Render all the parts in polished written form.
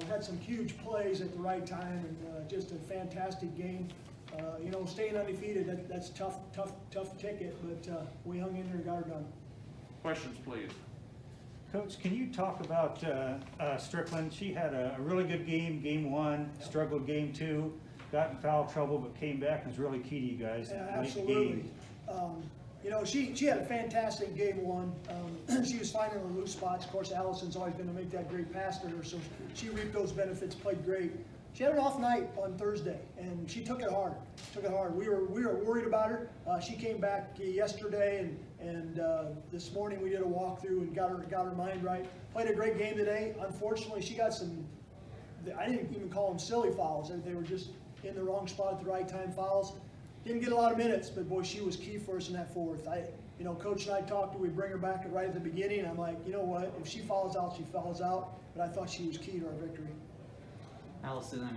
Had some huge plays at the right time, and just a fantastic game. Staying undefeated, that's tough ticket, but we hung in there and got her done. Questions, please. Coach, can you talk about Strickland? She had a really good game one, struggled game two, got in foul trouble, but came back and was really key to you guys. Yeah, late absolutely. game. She had a fantastic game one. She was finding the loose spots. Of course, Allison's always going to make that great pass to her, so she reaped those benefits, played great. She had an off night on Thursday, and she took it hard. We were worried about her. She came back yesterday, and this morning we did a walkthrough and got her mind right. Played a great game today. Unfortunately, she got some, I didn't even call them silly fouls. They were just in the wrong spot at the right time fouls. Didn't get a lot of minutes, but boy, she was key for us in that fourth. Coach and I talked, we bring her back right at the beginning. I'm like, you know what? If she fouls out, she fouls out. But I thought she was key to our victory. Allison,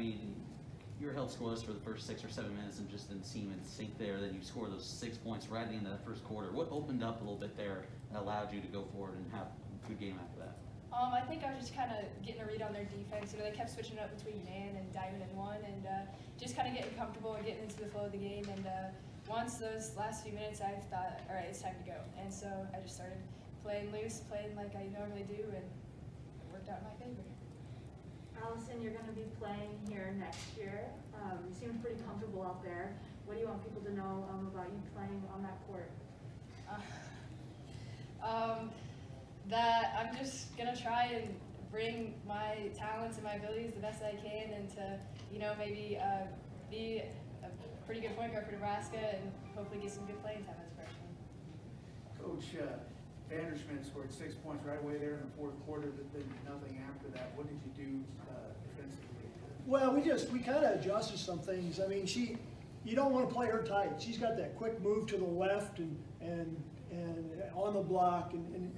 you were held scoreless for the first 6 or 7 minutes and just didn't seem in sync there. Then you scored those 6 points right at the end of that first quarter. What opened up a little bit there that allowed you to go forward and have a good game after that? I think I was just kind of getting a read on their defense. They kept switching up between man and diamond and one, and just kind of getting comfortable and getting into the flow of the game. And once those last few minutes, I thought, all right, it's time to go. And so I just started playing loose, playing like I normally do, and it worked out in my favor. Allison, you're going to be playing here next year. You seem pretty comfortable out there. What do you want people to know about you playing on that court? That I'm just going to try and bring my talents and my abilities the best I can, and to, maybe be a pretty good point guard for Nebraska and hopefully get some good playing time as a freshman. Coach, Vanderschmidt scored 6 points right away there in the fourth quarter, but then nothing after that. What did you do defensively? Well, we kind of adjusted some things. You don't want to play her tight. She's got that quick move to the left and on the block, and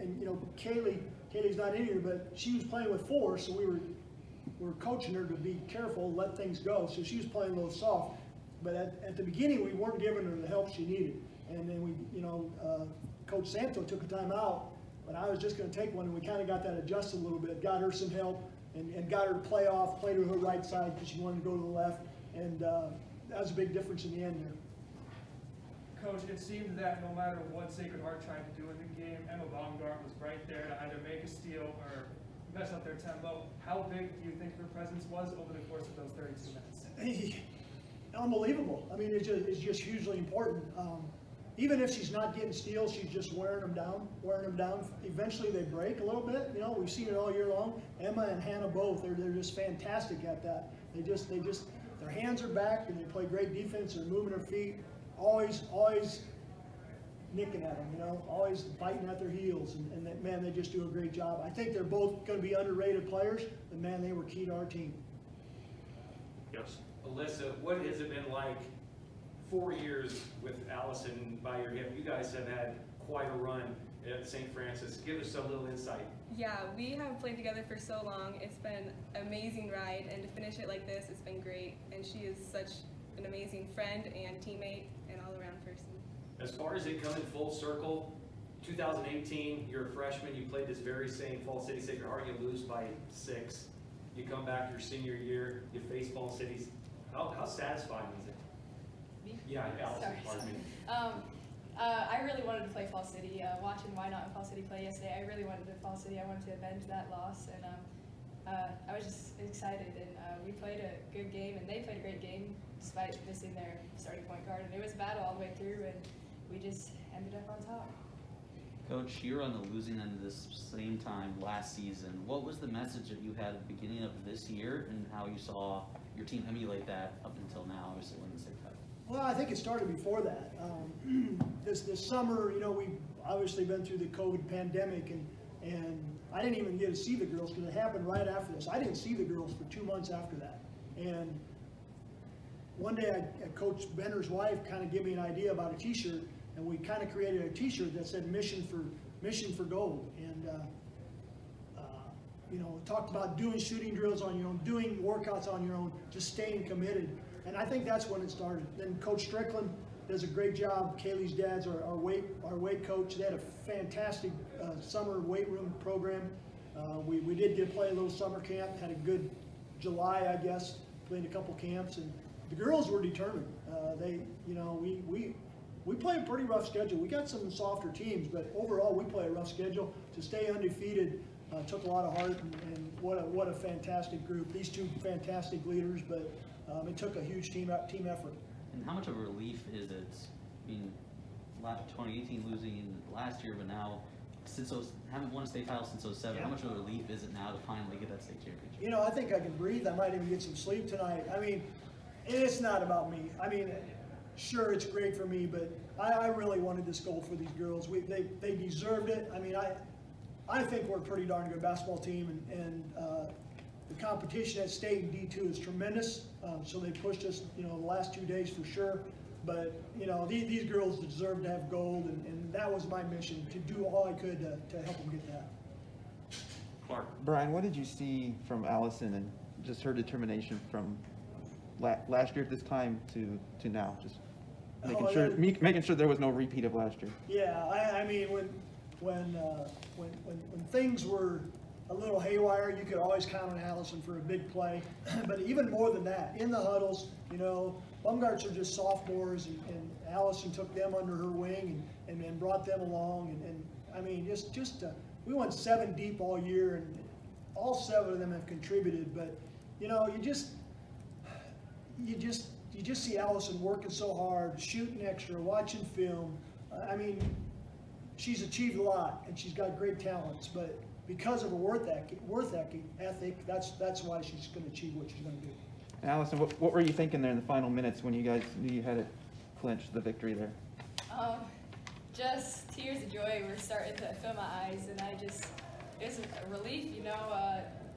Kaylee's not in here, but she was playing with four, so we were coaching her to be careful, let things go. So she was playing a little soft, but at the beginning we weren't giving her the help she needed, and then Coach Santo took a timeout, but I was just going to take one, and we kind of got that adjusted a little bit, got her some help, and got her to play to her right side because she wanted to go to the left, and that was a big difference in the end there. Coach, it seemed that no matter what Sacred Heart tried to do in the game, Emma Baumgart was right there to either make a steal or mess up their tempo. How big do you think her presence was over the course of those 32 minutes? Unbelievable. It's just hugely important. Even if she's not getting steals, she's just wearing them down. Eventually they break a little bit. We've seen it all year long. Emma and Hannah both, they're just fantastic at that. Their hands are back and they play great defense. They're moving their feet. Always nicking at them, always biting at their heels, and they just do a great job. I think they're both going to be underrated players, but man, they were key to our team. Yes. Alyssa, what has it been like 4 years with Allison by your hip? You guys have had quite a run at St. Francis. Give us a little insight. Yeah, we have played together for so long. It's been an amazing ride, and to finish it like this, it's been great. And she is such an amazing friend and teammate and all-around person. As far as it coming full circle, 2018, you're a freshman, you played this very same Fall City Sacred Heart, you lose by 6. You come back your senior year, you face Fall Cities. How satisfying is it? Me? Yeah, Allison, Sorry. pardon me. I really wanted to play Fall City. Watching Why Not in Fall City play yesterday, I really wanted to Fall City. I wanted to avenge that loss, and I was just excited. And we played a good game, and they played a great game despite missing their starting point guard. And it was a battle all the way through, and we just ended up on top. Coach, you're on the losing end of this same time last season. What was the message that you had at the beginning of this year, and how you saw your team emulate that up until now, obviously winning the state cup? Well, I think it started before that. This summer, we've obviously been through the COVID pandemic, and I didn't even get to see the girls because it happened right after this. I didn't see the girls for 2 months after that. And one day, Coach Benner's wife kind of gave me an idea about a T-shirt, and we kind of created a T-shirt that said "Mission for Gold." And talked about doing shooting drills on your own, doing workouts on your own, just staying committed. And I think that's when it started. Then Coach Strickland does a great job. Kaylee's dad's our weight coach. They had a fantastic summer weight room program. We did get to play a little summer camp. Had a good July, I guess, played a couple camps, and the girls were determined. We play a pretty rough schedule. We got some softer teams, but overall we play a rough schedule. To stay undefeated took a lot of heart, and what a fantastic group. These two fantastic leaders, but it took a huge team effort. And how much of a relief is it? I mean, 2018 losing last year, but now haven't won a state title since 07. Yeah. How much of a relief is it now to finally get that state championship? You know, I think I can breathe. I might even get some sleep tonight. I mean, it's not about me. I mean, sure, it's great for me, but I really wanted this goal for these girls. They deserved it. I mean, I think we're a pretty darn good basketball team, and the competition at state and D2 is tremendous. So they pushed us, the last 2 days for sure. But, these girls deserve to have gold, and that was my mission, to do all I could to help them get that. Clark. Bryan, what did you see from Allison and just her determination from last year at this time to now? Just making sure there was no repeat of last year. Yeah, I mean, when things were a little haywire, you could always count on Allison for a big play. But even more than that, in the huddles, Baumgarts are just sophomores, and Allison took them under her wing and brought them along. And I mean, we went 7 deep all year, and all 7 of them have contributed. But you just see Allison working so hard, shooting extra, watching film. I mean, she's achieved a lot, and she's got great talents. But because of her worth ethic, that's why she's going to achieve what she's going to do. And Allison, what were you thinking there in the final minutes when you guys knew you had it clinched, the victory there? Just tears of joy were starting to fill my eyes, and it was a relief,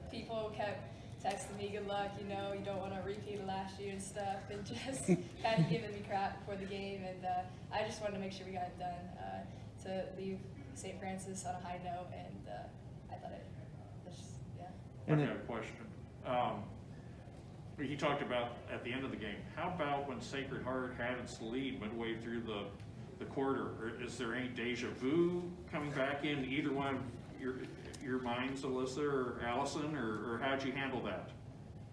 people kept texting me good luck, you don't want to repeat of last year and stuff, and just kind of giving me crap before the game, and I just wanted to make sure we got it done, to leave St. Francis on a high note, and I thought yeah. I've got a question. You talked about at the end of the game. How about when Sacred Heart had its lead midway through the quarter? Or is there any deja vu coming back in either one of your minds, Alyssa or Allison, or how'd you handle that?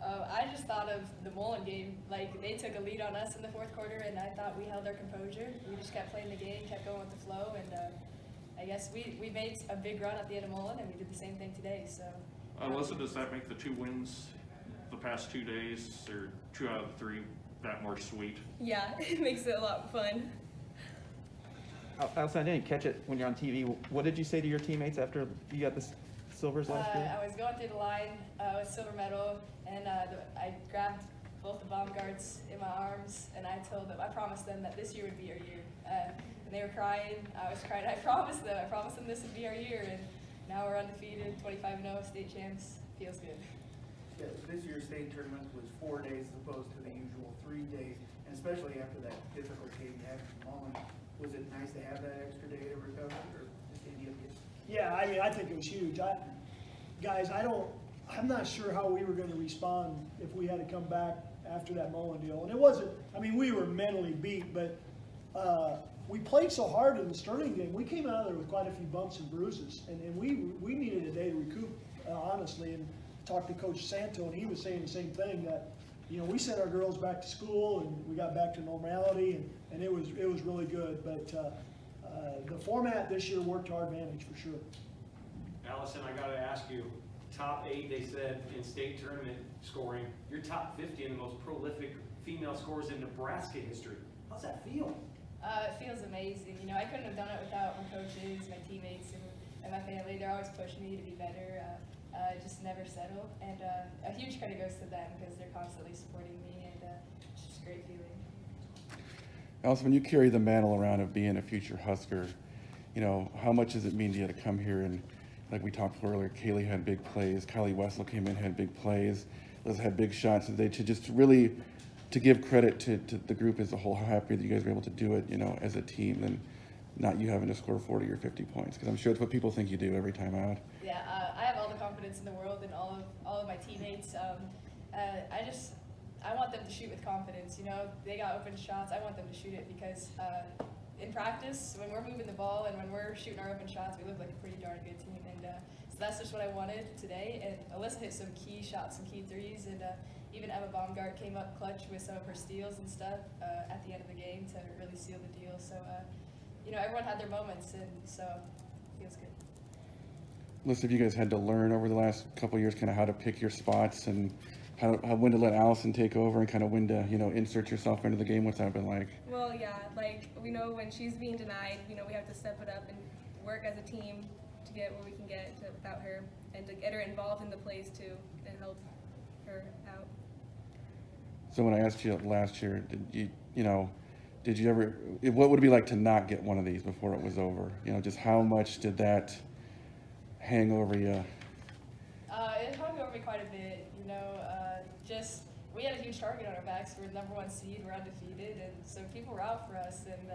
I just thought of the Mullen game. Like, they took a lead on us in the fourth quarter, and I thought we held our composure. We just kept playing the game, kept going with the flow, and I guess we made a big run at the end of Mullen, and we did the same thing today. So, Alyssa, does that make the 2 wins the past 2 days, or 2 out of the 3, that more sweet? Yeah, it makes it a lot fun. Allison, I didn't catch it when you're on TV. What did you say to your teammates after you got the silvers last year? I was going through the line with silver medal, and I grabbed both the Baumgarts in my arms, and I promised them that this year would be our year. And they were crying, I was crying. I promised them this would be our year, and now we're undefeated, 25-0, state champs. Feels good. Yeah, this year's state tournament was 4 days as opposed to the usual 3 days, and especially after that difficult game you had in Mullen. Was it nice to have that extra day to recover, or just any of you? Yeah, I mean, I think it was huge. I'm not sure how we were going to respond if we had to come back after that Mullen deal. And it wasn't, I mean, we were mentally beat, but we played so hard in the Sterling game. We came out of there with quite a few bumps and bruises, and we needed a day to recoup, honestly. And talked to Coach Santo, and he was saying the same thing, that we sent our girls back to school, and we got back to normality, and it was really good. But the format this year worked to our advantage for sure. Allison, I gotta ask you, top 8, they said, in state tournament scoring. You're top 50 in the most prolific female scorers in Nebraska history. How's that feel? It feels amazing. I couldn't have done it without my coaches, my teammates, and my family. They're always pushing me to be better. Just never settle. And a huge credit goes to them because they're constantly supporting me, and it's just a great feeling. Allison, when you carry the mantle around of being a future Husker, how much does it mean to you to come here and, like we talked earlier, Kaylee had big plays, Kylie Wessel came in, had big plays, Liz had big shots today, to just really to give credit to the group as a whole, how happy that you guys were able to do it, as a team, and not you having to score 40 or 50 points, because I'm sure it's what people think you do every time out. Yeah, I have all the confidence in the world in all of my teammates. I want them to shoot with confidence. They got open shots. I want them to shoot it because in practice, when we're moving the ball and when we're shooting our open shots, we look like a pretty darn good team. And So that's just what I wanted today. And Alyssa hit some key shots, some key threes, and even Emma Baumgart came up clutch with some of her steals and stuff at the end of the game to really seal the deal. So, everyone had their moments, and so it feels good. Listen, if you guys had to learn over the last couple of years kind of how to pick your spots and how when to let Allison take over and kind of when to, insert yourself into the game, what's that been like? Well, yeah, like we know when she's being denied, we have to step it up and work as a team to get what we can get without her, and to get her involved in the plays too and help her out. So when I asked you last year, did you ever, what would it be like to not get one of these before it was over? Just how much did that hang over you? It hung over me quite a bit, we had a huge target on our backs. We're the #1 seed, we're undefeated, and so people were out for us, and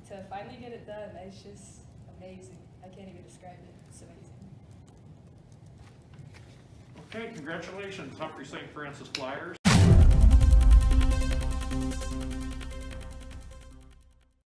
to finally get it done, it's just amazing. I can't even describe it. It's amazing. Okay, congratulations, Humphrey St. Francis Flyers.